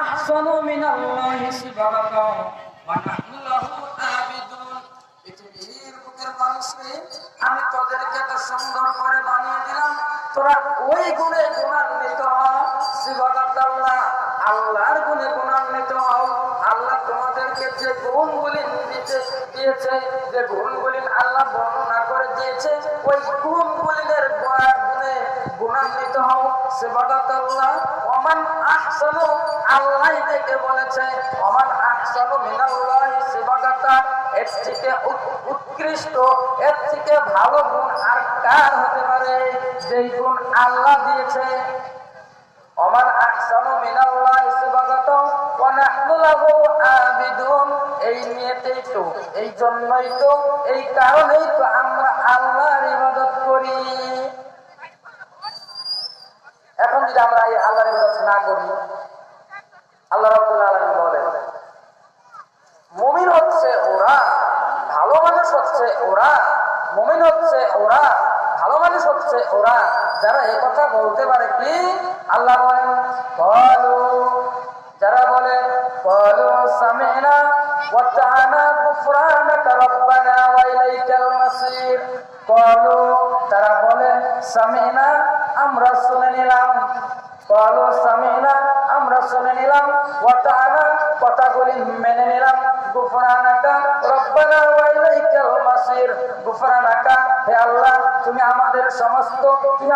আহসানু মিনাল্লাহি সিবাগাতাও ওয়া নাহনু লাহু আবিদুন। পৃথিবীর বুকের মানুষকে আমি তোদেরকে এত সুন্দর করে বানিয়ে দিলাম, তোরা ওই গুণে গুণান্বিত হও। সিবাগাতাল্লাহ, আল্লাহর গুণে গুণান্বিত হও। আল্লাহ তোমাদেরকে যে গুণগুলি দিয়েছে, যে গুণগুলি আল্লাহ বর্ণনা করে দিয়েছে, ওই গুণগুলির গুণে গুণান্বিত হও। সিবাগাতাল্লাহ ওমান আহসানু, আল্লাহ দেখে বলেছে ওমান আহসানু মিনাল্লাহি সিবাগাতা, এর থেকে উৎকৃষ্ট, এর থেকে ভালো গুণ আর কার হতে পারে যেই গুণ আল্লাহ দিয়েছে। ওমান আহসানু মিনাল্লাহি সিবাগাতা ওয়া নাহনু লাহু আবিদুন। এই নিয়তেই তো, এই জন্যই তো, এই কারণেই তো আমরা আল্লাহর ইবাদত করি। এখন যদি আমরা এই আল্লাহর ইবাদত না করি, আল্লাহ রাব্বুল আলামিন বলেন মুমিন হচ্ছে ওরা, ভালো মানুষ হচ্ছে ওরা, মুমিন হচ্ছে ওরা, ভালো মানুষ হচ্ছে ওরা যারা এই কথা বলতে পারে কি, আল্লাহ বলেন ক্বালু, যারা বলে ক্বালু সামি'না ওয়া আতা'না গুফরানাকা রাব্বানা ওয়া ইলাইকাল মাসির। ক্বালু, তারা বলে সামি'না, আমরা শুনে নিলাম, ক্বালু সামি'না, আমরা শুনে নিলাম, ওয়া আতা'না, কথাগুলি মেনে নিলাম, গুফরানাকা রাব্বানা ওয়া ইলাইকাল মাসির, গুফরানাকা, হে আল্লাহ তুমি আমাদের সমস্ত, তুমি